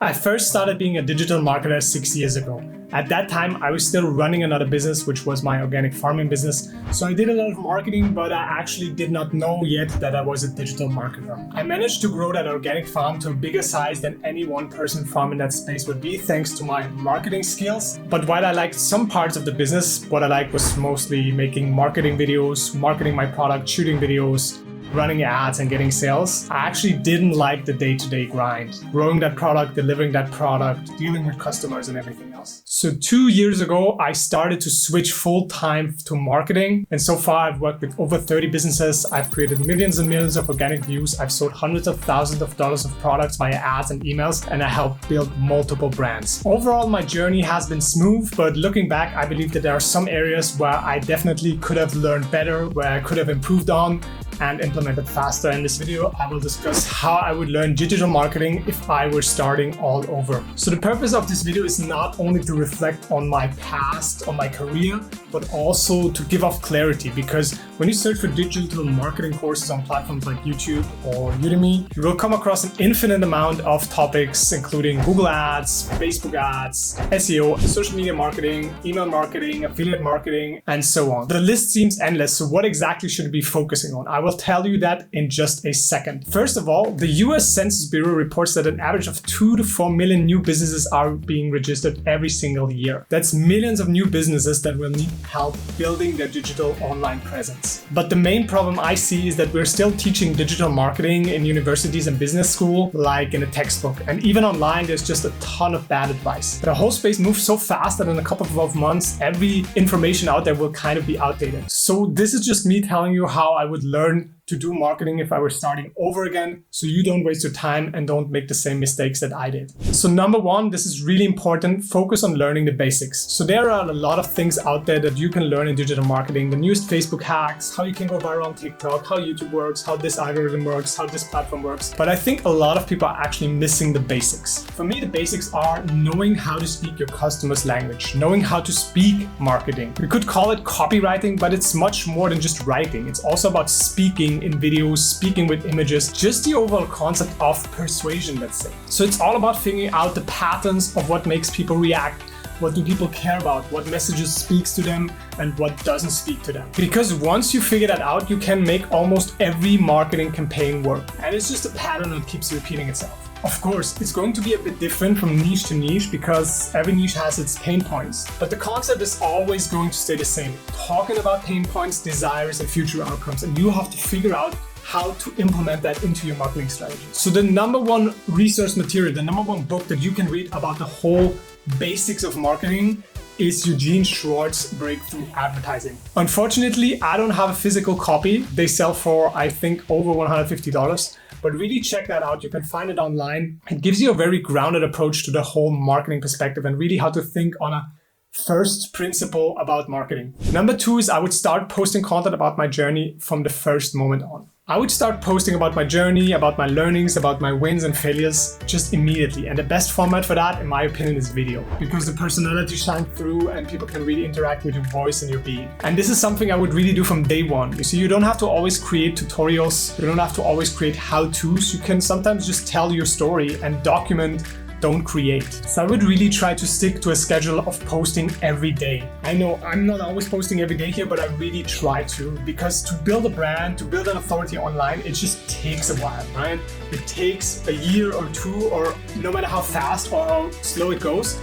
I first started being a digital marketer 6 years ago. At that time, I was still running another business, which was my organic farming business. So I did a lot of marketing, but I actually did not know yet that I was a digital marketer. I managed to grow that organic farm to a bigger size than any one person farm in that space would be, thanks to my marketing skills. But while I liked some parts of the business, what I liked was mostly making marketing videos, marketing my product, shooting videos, running ads and getting sales. I actually didn't like the day-to-day grind, growing that product, delivering that product, dealing with customers and everything else. So 2 years ago, I started to switch full-time to marketing. And so far I've worked with over 30 businesses. I've created millions and millions of organic views. I've sold hundreds of thousands of dollars of products via ads and emails, and I helped build multiple brands. Overall, my journey has been smooth, but looking back, I believe that there are some areas where I definitely could have learned better, where I could have improved on and implemented faster. In this video, I will discuss how I would learn digital marketing if I were starting all over. So the purpose of this video is not only to reflect on my past, on my career, but also to give off clarity, because when you search for digital marketing courses on platforms like YouTube or Udemy, you will come across an infinite amount of topics, including Google Ads, Facebook ads, SEO, social media marketing, email marketing, affiliate marketing, and so on. The list seems endless, so what exactly should you be focusing on? I will tell you that in just a second. First of all, the US Census Bureau reports that an average of 2 to 4 million new businesses are being registered every single year. That's millions of new businesses that will need help building their digital online presence. But the main problem I see is that we're still teaching digital marketing in universities and business school like in a textbook. And even online, there's just a ton of bad advice. The whole space moves so fast that in a couple of months, every information out there will kind of be outdated. So this is just me telling you how I would learn to do marketing if I were starting over again, so you don't waste your time and don't make the same mistakes that I did. So number one, this is really important, focus on learning the basics. So there are a lot of things out there that you can learn in digital marketing, the newest Facebook hacks, how you can go viral on TikTok, how YouTube works, how this algorithm works, how this platform works. But I think a lot of people are actually missing the basics. For me, the basics are knowing how to speak your customer's language, knowing how to speak marketing. We could call it copywriting, but it's much more than just writing. It's also about speaking in videos, speaking with images, just the overall concept of persuasion, let's say. So it's all about figuring out the patterns of what makes people react, what do people care about, what messages speaks to them and what doesn't speak to them. Because once you figure that out, you can make almost every marketing campaign work. And it's just a pattern that keeps repeating itself. Of course, it's going to be a bit different from niche to niche because every niche has its pain points. But the concept is always going to stay the same. Talking about pain points, desires, and future outcomes. And you have to figure out how to implement that into your marketing strategy. So the number one resource material, the number one book that you can read about the whole basics of marketing is Eugene Schwartz's Breakthrough Advertising. Unfortunately, I don't have a physical copy. They sell for, I think, over $150. But really check that out. You can find it online. It gives you a very grounded approach to the whole marketing perspective and really how to think on a first principle about marketing. Number two is I would start posting content about my journey from the first moment on. I would start posting about my journey, about my learnings, about my wins and failures just immediately. And the best format for that, in my opinion, is video, because the personality shines through and people can really interact with your voice and your being. And this is something I would really do from day one. You see, you don't have to always create tutorials. You don't have to always create how-tos. You can sometimes just tell your story and document, don't create. So I would really try to stick to a schedule of posting every day. I know I'm not always posting every day here, but I really try to, because to build a brand, to build an authority online, it just takes a while, right? It takes a year or two, or no matter how fast or how slow it goes,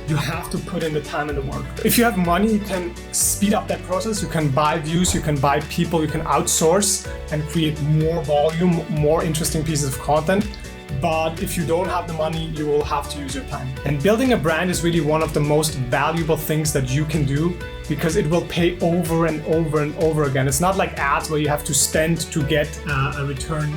you have to put in the time and the work. If you have money, you can speed up that process. You can buy views, you can buy people, you can outsource and create more volume, more interesting pieces of content. But if you don't have the money, you will have to use your time. And building a brand is really one of the most valuable things that you can do, because it will pay over and over and over again. It's not like ads where you have to spend to get a return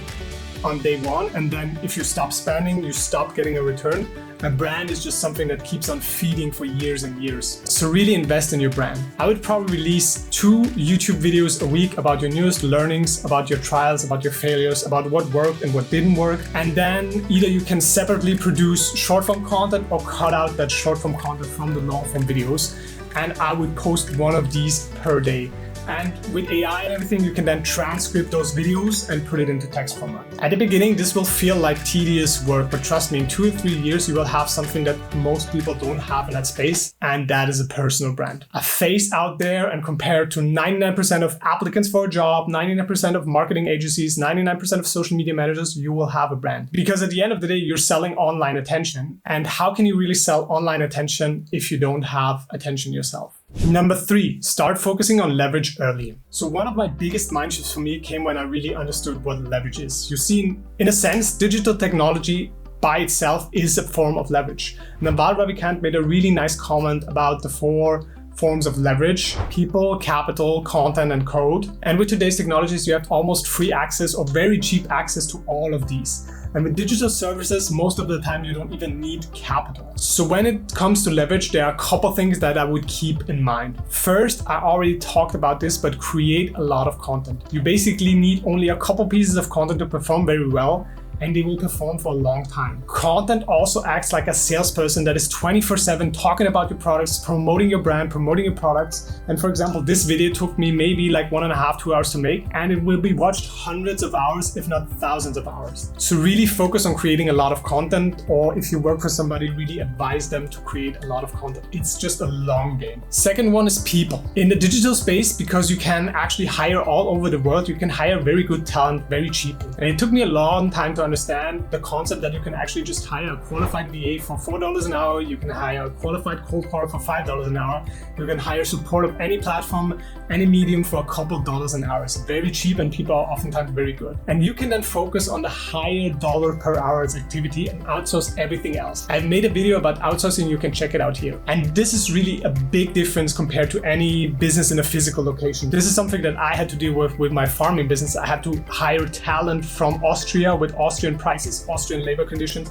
on day one, and then if you stop spending, you stop getting a return. A brand is just something that keeps on feeding for years and years. So really invest in your brand. I would probably release 2 YouTube videos a week about your newest learnings, about your trials, about your failures, about what worked and what didn't work. And then either you can separately produce short form content or cut out that short form content from the long form videos. And I would post one of these per day. And with AI and everything, you can then transcript those videos and put it into text format. At the beginning, this will feel like tedious work, but trust me, in 2 or 3 years, you will have something that most people don't have in that space, and that is a personal brand. A face out there, and compared to 99% of applicants for a job, 99% of marketing agencies, 99% of social media managers, you will have a brand. Because at the end of the day, you're selling online attention. And how can you really sell online attention if you don't have attention yourself? Number 3, start focusing on leverage early. So one of my biggest mind shifts for me came when I really understood what leverage is. You see, in a sense, digital technology by itself is a form of leverage. Naval Ravikant made a really nice comment about the 4 forms of leverage: people, capital, content, and code. And with today's technologies, you have almost free access or very cheap access to all of these. And with digital services, most of the time you don't even need capital. So when it comes to leverage, there are a couple things that I would keep in mind. First, I already talked about this, but create a lot of content. You basically need only a couple pieces of content to perform very well, and they will perform for a long time. Content also acts like a salesperson that is 24/7 talking about your products, promoting your brand, promoting your products. And for example, this video took me maybe like 1.5 to 2 hours to make, and it will be watched hundreds of hours, if not thousands of hours. So really focus on creating a lot of content, or if you work for somebody, really advise them to create a lot of content. It's just a long game. Second one is people. In the digital space, because you can actually hire all over the world, you can hire very good talent very cheaply. And it took me a long time to understand the concept that you can actually just hire a qualified VA for $4 an hour. You can hire a qualified cold caller for $5 an hour. You can hire support of any platform, any medium for a couple dollars an hour. It's very cheap, and people are oftentimes very good. And you can then focus on the higher dollar per hour activity and outsource everything else. I've made a video about outsourcing. You can check it out here. And this is really a big difference compared to any business in a physical location. This is something that I had to deal with my farming business. I had to hire talent from Austria with Austrian prices, Austrian labor conditions.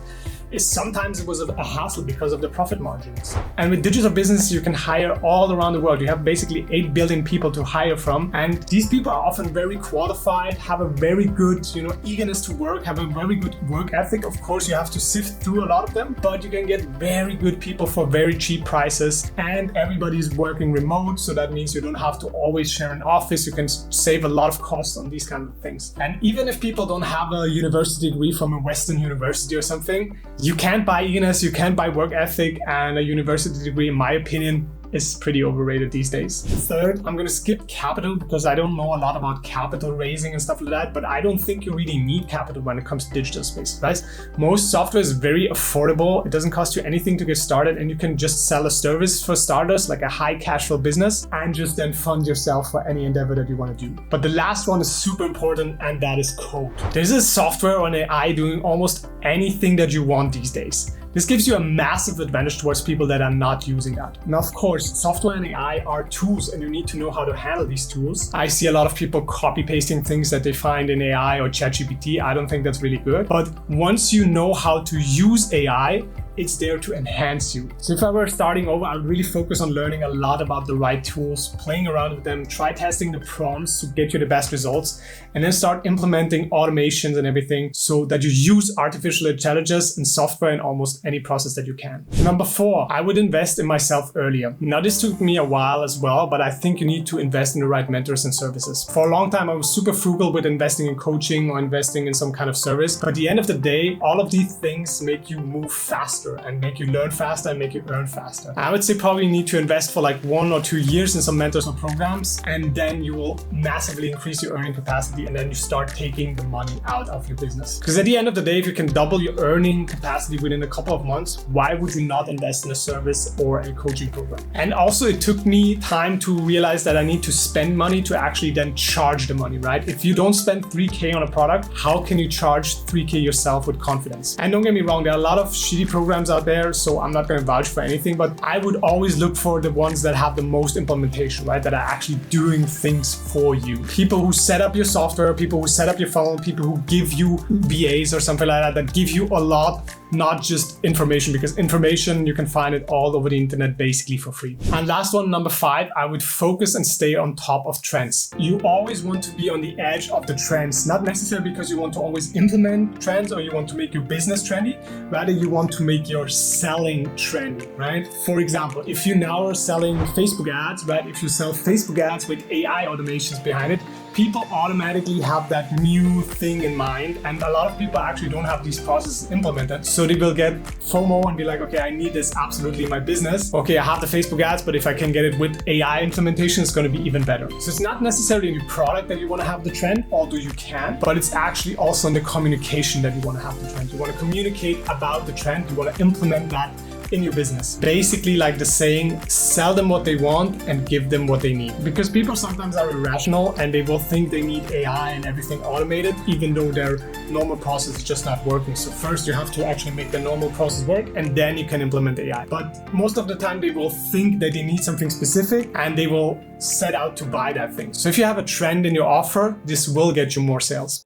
Sometimes it was a hassle because of the profit margins. And with digital business, you can hire all around the world. You have basically 8 billion people to hire from. And these people are often very qualified, have a very good, eagerness to work, have a very good work ethic. Of course, you have to sift through a lot of them, but you can get very good people for very cheap prices, and everybody's working remote. So that means you don't have to always share an office. You can save a lot of costs on these kind of things. And even if people don't have a university degree from a Western university or something, you can't buy eagerness, you can't buy work ethic, and a university degree, in my opinion, is pretty overrated these days. Third, I'm gonna skip capital because I don't know a lot about capital raising and stuff like that, but I don't think you really need capital when it comes to digital space, guys. Most software is very affordable. It doesn't cost you anything to get started, and you can just sell a service for starters, like a high cash flow business, and just then fund yourself for any endeavor that you want to do. But the last one is super important, and that is code. There's a software or an AI doing almost anything that you want these days. This gives you a massive advantage towards people that are not using that. Now, of course, software and AI are tools, and you need to know how to handle these tools. I see a lot of people copy-pasting things that they find in AI or ChatGPT. I don't think that's really good. But once you know how to use AI, it's there to enhance you. So if I were starting over, I would really focus on learning a lot about the right tools, playing around with them, try testing the prompts to get you the best results, and then start implementing automations and everything so that you use artificial intelligence and software in almost any process that you can. Number 4, I would invest in myself earlier. Now, this took me a while as well, but I think you need to invest in the right mentors and services. For a long time, I was super frugal with investing in coaching or investing in some kind of service. But at the end of the day, all of these things make you move faster and make you learn faster and make you earn faster. I would say probably need to invest for like 1 or 2 years in some mentors or programs, and then you will massively increase your earning capacity, and then you start taking the money out of your business. Because at the end of the day, if you can double your earning capacity within a couple of months, why would you not invest in a service or a coaching program? And also, it took me time to realize that I need to spend money to actually then charge the money, right? If you don't spend 3K on a product, how can you charge 3K yourself with confidence? And don't get me wrong, there are a lot of shitty programs out there, so I'm not going to vouch for anything, but I would always look for the ones that have the most implementation, right? That are actually doing things for you. People who set up your software, people who set up your funnel, people who give you VAs or something like that give you a lot, not just information, because information, you can find it all over the internet basically for free. And last one, number 5, I would focus and stay on top of trends. You always want to be on the edge of the trends, not necessarily because you want to always implement trends or you want to make your business trendy, rather you want to make make your selling trendy, right? For example, if you now are selling Facebook ads, right? If you sell Facebook ads with AI automations behind it, people automatically have that new thing in mind, and a lot of people actually don't have these processes implemented. So they will get FOMO and be like, okay, I need this absolutely in my business. Okay, I have the Facebook ads, but if I can get it with AI implementation, it's going to be even better. So it's not necessarily a new product that you want to have the trend, although you can, but it's actually also in the communication that you want to have the trend. You want to communicate about the trend, you want to implement that in your business. Basically, like the saying, sell them what they want and give them what they need. Because people sometimes are irrational and they will think they need AI and everything automated, even though their normal process is just not working. So first you have to actually make the normal process work, and then you can implement AI. But most of the time they will think that they need something specific and they will set out to buy that thing. So if you have a trend in your offer, this will get you more sales.